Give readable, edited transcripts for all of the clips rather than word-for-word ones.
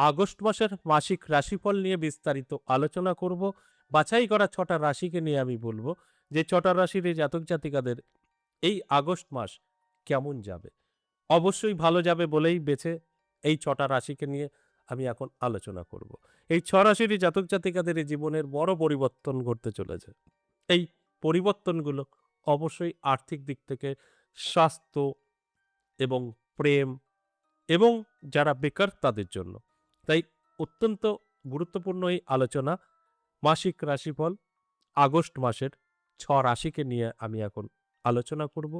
August মাসের মাসিক রাশিফল নিয়ে বিস্তারিত আলোচনা করব। বাছাই করা ৬টা রাশিকে নিয়ে আমি বলব যে ৬টা রাশির এই জাতক জাতিকাদের এই আগস্ট মাস কেমন যাবে। অবশ্যই ভালো যাবে বলেই বেছে এই ৬টা রাশিকে নিয়ে আমি এখন আলোচনা করব। এই ৬ রাশিরই জাতক জাতিকাদের এই জীবনের বড় পরিবর্তন ঘটতে চলেছে। এই পরিবর্তনগুলো অবশ্যই আর্থিক দিক থেকে, স্বাস্থ্য এবং প্রেম এবং যারা বেকার তাদের জন্য। তাই অত্যন্ত গুরুত্বপূর্ণ এই আলোচনা মাসিক রাশিফল আগস্ট মাসের ৬ রাশিকে নিয়ে আমি এখন আলোচনা করব।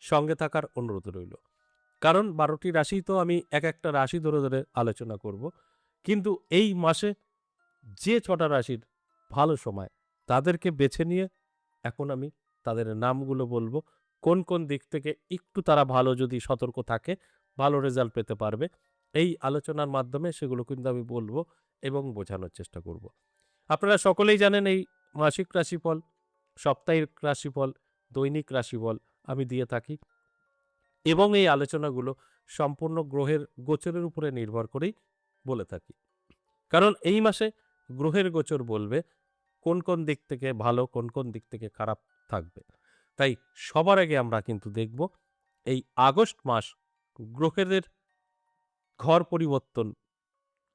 সঙ্গে থাকার অনুরোধ রইল। কারণ ১২টি রাশি তো আমি একটা রাশি ধরে আলোচনা করব। কিন্তু এই মাসে যে ৬টা রাশির ভালো সময় তাদেরকে বেছে নিয়ে এখন আমি তাদের নামগুলো বলবো। কোন দিক থেকে একটু তারা ভালো যদি সতর্ক থাকে, ভালো রেজাল্ট পেতে পারবে। এই আলোচনার মাধ্যমে সেগুলো কিন্তু আমি বলবো এবং বোঝানোর চেষ্টা করব। আপনারা সকলেই জানেন এই মাসিক রাশিফল, সাপ্তাহিক রাশিফল, দৈনিক রাশিফল আমি দিয়ে থাকি এবং এই আলোচনাগুলো সম্পূর্ণ গ্রহের গোচরের উপরে নির্ভর করেই বলে থাকি। কারণ এই মাসে গ্রহের গোচর বলবে কোন দিক থেকে ভালো, কোন দিক থেকে খারাপ থাকবে। তাই সবার আগে আমরা কিন্তু দেখব এই আগস্ট মাস গ্রহেদের ঘর পরিবর্তন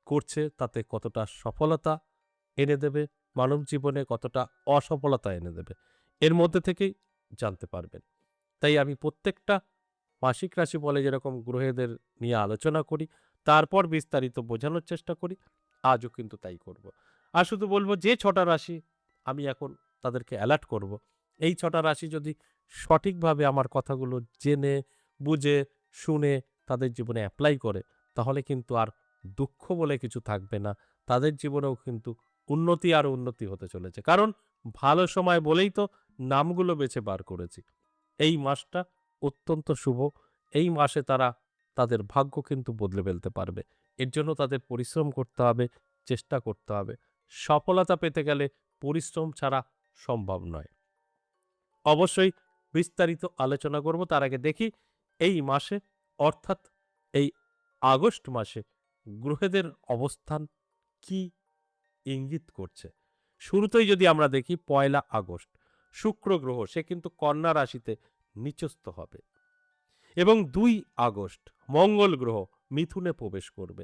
করছে তাতে কতটা সফলতা এনে দেবে, মানব জীবনে কতটা অসফলতা এনে দেবে। এর মধ্যে থেকেই জানতে পারবেন। তাই আমি প্রত্যেকটা মাসিক রাশি বলে যেরকম গ্রহেদের নিয়ে আলোচনা করি, তারপর বিস্তারিত বোঝানোর চেষ্টা করি, আজও কিন্তু তাই করব। আর শুধু বলব যে ৬টা রাশি আমি এখন তাদেরকে অ্যালার্ট করব, এই ৬টা রাশি যদি সঠিকভাবে আমার কথাগুলো জেনে, বুঝে, শুনে তাদের জীবনে এপ্লাই করে, তাহলে কিন্তু আর দুঃখ বলে কিছু থাকবে না। তাদের জীবনেও কিন্তু উন্নতি আর উন্নতি হতে চলেছে। কারণ ভালো সময় বলেই তো নামগুলো বেছে বার করেছি। এই মাসটা অত্যন্ত শুভ। এই মাসে তারা তাদের ভাগ্য কিন্তু বদলে ফেলতে পারবে। এর জন্য তাদের পরিশ্রম করতে হবে, চেষ্টা করতে হবে। সফলতা পেতে গেলে পরিশ্রম ছাড়া সম্ভব নয়। অবশ্যই বিস্তারিত আলোচনা করব। তার আগে দেখি এই মাসে অর্থাৎ এই আগস্ট মাসে গ্রহেদের অবস্থান কি ইঙ্গিত করছে। শুরুতেই যদি আমরা দেখি ১লা আগস্ট শুক্র গ্রহ সে কিন্তু কন্যা রাশিতে নিচস্থ হবে এবং ২ আগস্ট মঙ্গল গ্রহ মিথুনে প্রবেশ করবে।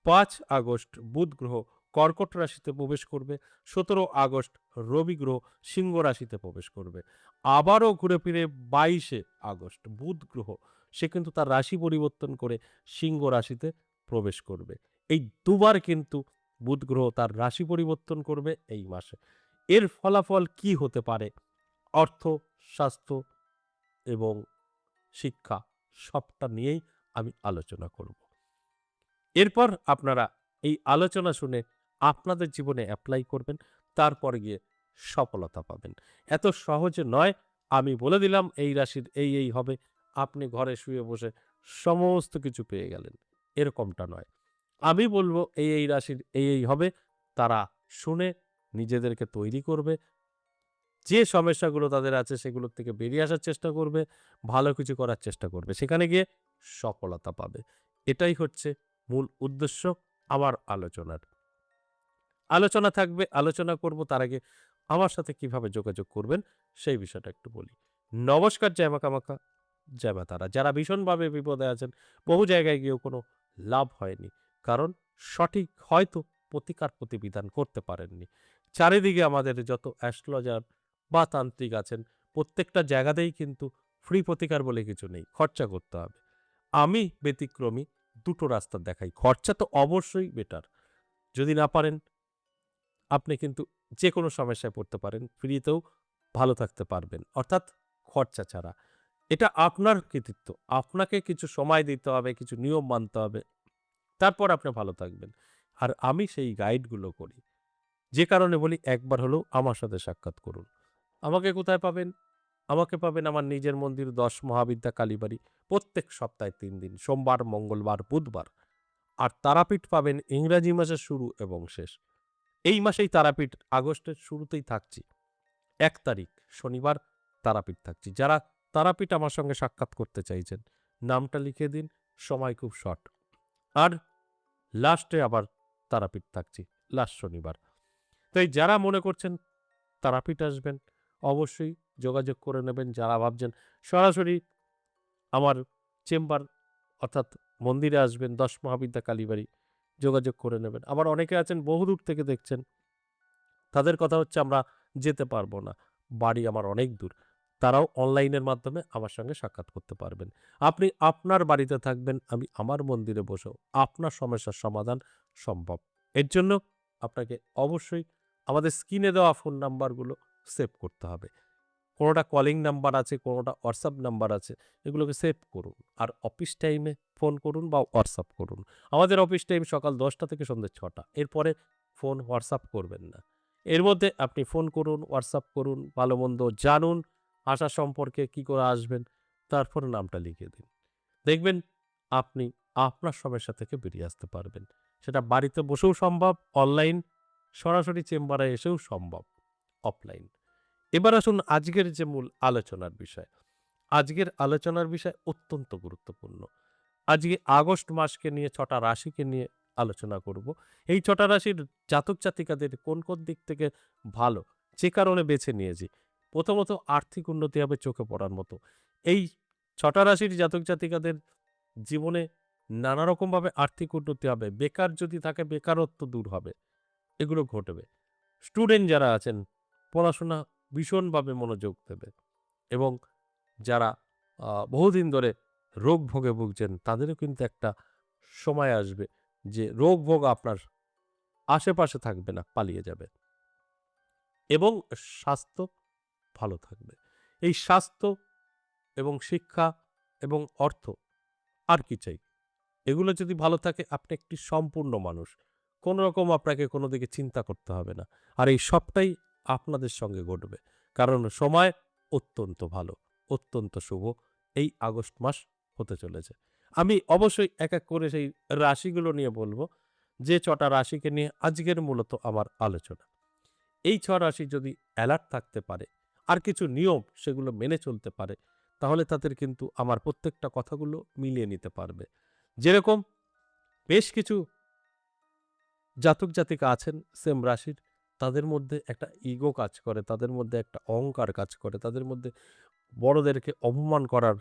৫ আগস্ট বুধ গ্রহ কর্কট রাশিতে প্রবেশ করবে। ১৭ আগস্ট রবি গ্রহ সিংহ রাশিতে প্রবেশ করবে। আবারও ঘুরে ফিরে ২২শে আগস্ট বুধ গ্রহ সে কিন্তু তার রাশি পরিবর্তন করে সিংহ রাশিতে প্রবেশ করবে। এই দুবার কিন্তু বুধ গ্রহ তার রাশি পরিবর্তন করবে এই মাসে। এর ফলাফল কি হতে পারে? অর্থ, স্বাস্থ্য এবং শিক্ষা সবটা নিয়েই আমি আলোচনা করব। এরপর আপনারা এই আলোচনা শুনে আপনাদের জীবনে এপ্লাই করবেন। তারপর গিয়ে সফলতা পাবেন। এত সহজে নয়, আমি বলে দিলাম এই রাশির এই হবে। আপনি ঘরে শুয়ে বসে সমস্ত কিছু পেয়ে গেলেন। এরকমটা নয়। আমি বলব এই রাশির এই হবে। তারা শুনে নিজেদেরকে তৈরি করবে। যে সমস্যাগুলো তাদের আছে সেগুলোর থেকে বেরিয়ে আসার চেষ্টা করবে, ভালো কিছু করার চেষ্টা করবে। সেখানে গিয়ে সফলতা পাবে। এটাই হচ্ছে মূল উদ্দেশ্য আমার আলোচনার। আলোচনা থাকবে, আলোচনা করব তার আগে আমার সাথে কিভাবে যোগাযোগ করবেন সেই বিষয়টা একটু বলি। নমস্কার, জয় মা কামাখ্যা, জয় মা তারা। যারা ভীষণভাবে বিপদে আছেন, বহু জায়গায় গিয়েও কোনো লাভ হয়নি। কারণ সঠিক হয়তো প্রতিকার প্রতিবিধান করতে পারেননি। চারিদিকে আমাদের যত অ্যাস্ট্রোলজার বা তান্ত্রিক আছেন, প্রত্যেকটা জায়গাতেই কিন্তু ফ্রি প্রতিকার বলে কিছু নেই। খরচা করতে হবে। আমি ব্যতিক্রমী, দুটো রাস্তা দেখাই। খরচা তো অবশ্যই বেটার। যদি না পারেন আপনি কিন্তু যেকোনো সমস্যায় পড়তে পারেন। ফ্রিতেও ভালো থাকতে পারবেন। অর্থাৎ খরচা ছাড়া। এটা আপনার কৃতিত্ব। আপনাকে কিছু সময় দিতে হবে, কিছু নিয়ম মানতে হবে। তারপর আপনি ভালো থাকবেন। আর আমি সেই গাইডগুলো করি। যে কারণে বলি একবার হলেও আমার সাথে সাক্ষাৎ করুন। আমাকে কোথায় পাবেন? আমাকে পাবেন আমার নিজের মন্দির ১০ মহাবিদ্যা কালীবাড়ি প্রত্যেক সপ্তাহে ৩ দিন সোমবার, মঙ্গলবার, বুধবার। আর তারাপীঠ পাবেন ইংরাজি মাসের শুরু এবং শেষ। এই মাসেই তারাপীঠ আগস্টের শুরুতেই থাকছি। ১ তারিখ শনিবার তারাপীঠ থাকছি। যারা তারাপীঠ আমার সঙ্গে সাক্ষাৎ করতে চাইছেন, নামটা লিখে দিন, সময় খুব শর্ট। আর লাস্টে আবার তারাপীঠ থাকছি, লাস্ট শনিবার। তো এই যারা মনে করছেন তারাপীঠ আসবেন, অবশ্যই যোগাযোগ করে নেবেন। যারা ভাবছেন সরাসরি আমার চেম্বার অর্থাৎ মন্দিরে আসবেন ১০ মহাবিদ্যা কালীবাড়ি, যোগাযোগ করে নেবেন। আবার অনেকে আছেন বহুদূর থেকে দেখছেন, তাদের কথা হচ্ছে আমরা যেতে পারবো না, বাড়ি আমার অনেক দূর। তারাও অনলাইনের মাধ্যমে আমার সঙ্গে সাক্ষাৎ করতে পারবেন। আপনি আপনার বাড়িতে থাকবেন, আমি আমার মন্দিরে বসেও আপনার সমস্যার সমাধান সম্ভব। এর জন্য আপনাকে অবশ্যই আমাদের স্ক্রিনে দেওয়া ফোন নাম্বারগুলো সেভ করতে হবে। কোনোটা কলিং নাম্বার আছে, কোনোটা হোয়াটসঅ্যাপ নাম্বার আছে। এগুলোকে সেভ করুন। আর অফিস টাইমে ফোন করুন বা হোয়াটসঅ্যাপ করুন। আমাদের অফিস টাইম সকাল ১০টা থেকে সন্ধ্যে ৬টা। এরপরে ফোন, হোয়াটসঅ্যাপ করবেন না। এর মধ্যে আপনি ফোন করুন, হোয়াটসঅ্যাপ করুন, ভালো-মন্দ জানুন, আশা সম্পর্কে কি করে আসবেন, তারপরে নামটা লিখে দিন। দেখবেন আপনি আপনার সমস্যা থেকে বেরিয়ে আসতে পারবেন। সেটা বাড়িতে বসেও সম্ভব, অনলাইন, সরাসরি চেম্বারে এসেও সম্ভব, অফলাইন। এবার আসুন আজকের যে মূল আলোচনার বিষয়। আজকের আলোচনার বিষয় অত্যন্ত গুরুত্বপূর্ণ। আজকে আগস্ট মাসকে নিয়ে ৬টা রাশিকে নিয়ে আলোচনা করব। এই ৬টা রাশির জাতক জাতিকাদের কোন, কোন দিক থেকে ভালো, যে কারণে বেছে নিয়েছি। প্রথমত আর্থিক উন্নতি হবে চোখে পড়ার মতো। এই ৬টা রাশির জাতক জাতিকাদের জীবনে নানা রকমভাবে আর্থিক উন্নতি হবে। বেকার যদি থাকে বেকারত্ব দূর হবে। এগুলো ঘটবে। স্টুডেন্ট যারা আছেন পড়াশোনা ভীষণভাবে মনোযোগ দেবে এবং যারা বহুদিন ধরে রোগ ভোগে ভুগছেন তাদেরও কিন্তু একটা সময় আসবে যে রোগ ভোগ আপনার আশেপাশে থাকবে না, পালিয়ে যাবে এবং স্বাস্থ্য ভালো থাকবে। এই স্বাস্থ্য এবং শিক্ষা এবং অর্থ আর কি চাই? এগুলো যদি ভালো থাকে আপনি একটি সম্পূর্ণ মানুষ। কোনো রকম আপনাকে কোনো দিকে চিন্তা করতে হবে না। আর এই সবটাই আপনাদের সঙ্গে ঘটবে। কারণ সময় অত্যন্ত ভালো, অত্যন্ত শুভ এই আগস্ট মাস হতে চলেছে। আমি অবশ্যই এক, এক করে সেই রাশিগুলো নিয়ে বলব, যে ৬টা রাশিকে নিয়ে আজকের মূলত আমার আলোচনা। এই ৬ রাশি যদি অ্যালার্ট থাকতে পারে, আর কিছু নিয়ম সেগুলো মেনে চলতে পারে, তাহলে তাদের কিন্তু আমার প্রত্যেকটা কথাগুলো মিলিয়ে নিতে পারবে। যেরকম বেশ কিছু জাতক জাতিকা আছেন সেম রাশির, তাদের মধ্যে একটা ইগো কাজ করে, তাদের মধ্যে একটা অহংকার কাজ করে, তাদের মধ্যে বড়দেরকে অপমান করার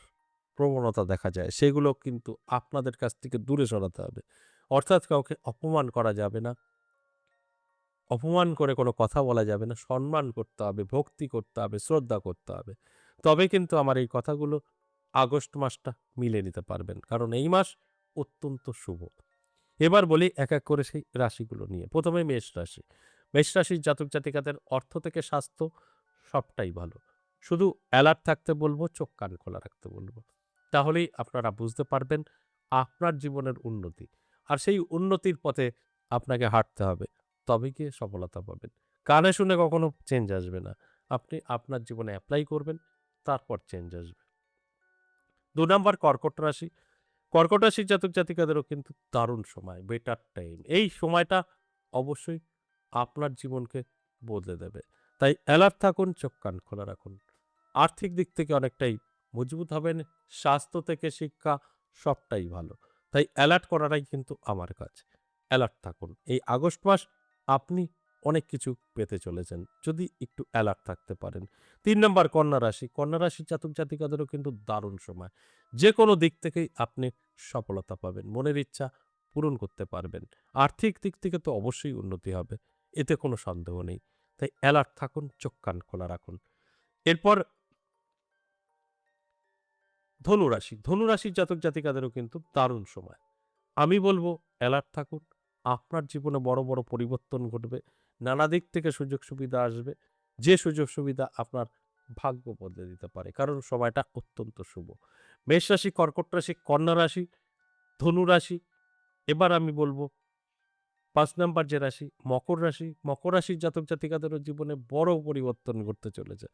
প্রবণতা দেখা যায়। সেগুলো কিন্তু আপনাদের কাছ থেকে দূরে সরাতে হবে। অর্থাৎ কাউকে অপমান করা যাবে না। অপমান করে কোনো কথা বলা যাবে না। সম্মান করতে হবে, ভক্তি করতে হবে, শ্রদ্ধা করতে হবে। তবে কিন্তু আমার এই কথাগুলো আগস্ট মাসটা মিলিয়ে নিতে পারবেন। কারণ এই মাস অত্যন্ত শুভ। এবার বলি এক, এক করে সেই রাশিগুলো নিয়ে। ১ম এ মেষ রাশি। মেষ রাশির জাতক জাতিকাদের অর্থ থেকে স্বাস্থ্য সবটাই ভালো। শুধু অ্যালার্ট থাকতে বলব, চোখ কান খোলা রাখতে বলব। তাহলেই আপনারা বুঝতে পারবেন আপনার জীবনের উন্নতি। আর সেই উন্নতির পথে আপনাকে হাঁটতে হবে। তবে গিয়ে সফলতা পাবেন। কানে শুনে কখনো চেঞ্জ আসবে না। আপনি আপনার জীবনে এপ্লাই করবেন, তারপর চেঞ্জ আসবে। ২ নাম্বার কর্কট রাশি। কর্কট রাশির জাতক জাতিকাদেরও কিন্তু দারুণ সময়, বেটার টাইম। এই সময়টা অবশ্যই আপনার জীবনকে বদলে দেবে। তাই অ্যালার্ট থাকুন, চোখ কান খোলা রাখুন। আর্থিক দিক থেকে অনেকটাই মজবুত হবেন, স্বাস্থ্য থেকে শিক্ষা সবটাই ভালো। তাই অ্যালার্ট করাটাই কিন্তু আমার কাজ। অ্যালার্ট থাকুন। এই আগস্ট মাস আপনি অনেক কিছু পেতে চলেছেন যদি একটু অ্যালার্ট থাকতে পারেন। ৩ নাম্বার কন্যা রাশি। কন্যা রাশির জাতক জাতিকাদেরও কিন্তু দারুণ সময়। যেকোনো দিক থেকেই আপনি সফলতা পাবেন। মনের ইচ্ছা পূরণ করতে পারবেন। আর্থিক দিক থেকে তো অবশ্যই উন্নতি হবে। এতে কোনো সন্দেহ নেই। তাই অ্যালার্ট থাকুন, চোখ কান খোলা রাখুন। এরপর ধনুরাশি। ধনুরাশির জাতক জাতিকাদেরও কিন্তু দারুণ সময়। আমি বলব অ্যালার্ট থাকুন। আপনার জীবনে বড়, বড় পরিবর্তন ঘটবে। নানা দিক থেকে সুযোগ সুবিধা আসবে। যে সুযোগ সুবিধা আপনার ভাগ্য বদলে দিতে পারে। কারণ সময়টা অত্যন্ত শুভ। মেষ রাশি, কর্কট রাশি, কন্যা রাশি, ধনু রাশি। এবার আমি বলব ৫ নাম্বার যে রাশি মকর রাশি। মকর রাশির জাতক জাতিকাদেরও জীবনে বড় পরিবর্তন ঘটতে চলেছে।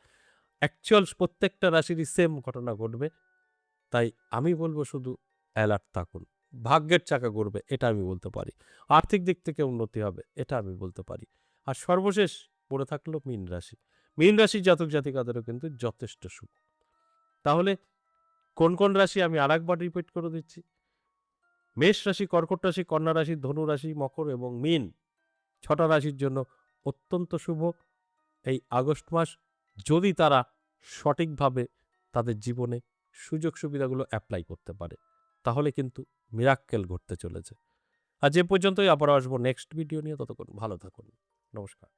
অ্যাকচুয়াল প্রত্যেকটা রাশিরই সেম ঘটনা ঘটবে। তাই আমি বলব শুধু অ্যালার্ট থাকুন। ভাগ্যের চাকা ঘুরবে এটা আমি বলতে পারি। আর্থিক দিক থেকে উন্নতি হবে এটা আমি বলতে পারি। আর সর্বশেষ পড়ে থাকলো মীন রাশি। মীন রাশির জাতক জাতিকাদেরও কিন্তু যথেষ্ট শুভ। তাহলে কোন, কোন রাশি আমি আরেকবার রিপিট করে দিচ্ছি। মেষ রাশি, কর্কট রাশি, কন্যা রাশি, ধনু রাশি, মকর এবং মীন ৬টা রাশির জন্য অত্যন্ত শুভ এই আগস্ট মাস। যদি তারা সঠিকভাবে তাদের জীবনে সুযোগ সুবিধাগুলো অ্যাপ্লাই করতে পারে, তাহলে কিন্তু মিরাক্কেল ঘটতে চলেছে। আজ এ পর্যন্তই, আবার আসবো নেক্সট ভিডিও নিয়ে। ততক্ষণ ভালো থাকুন। নমস্কার।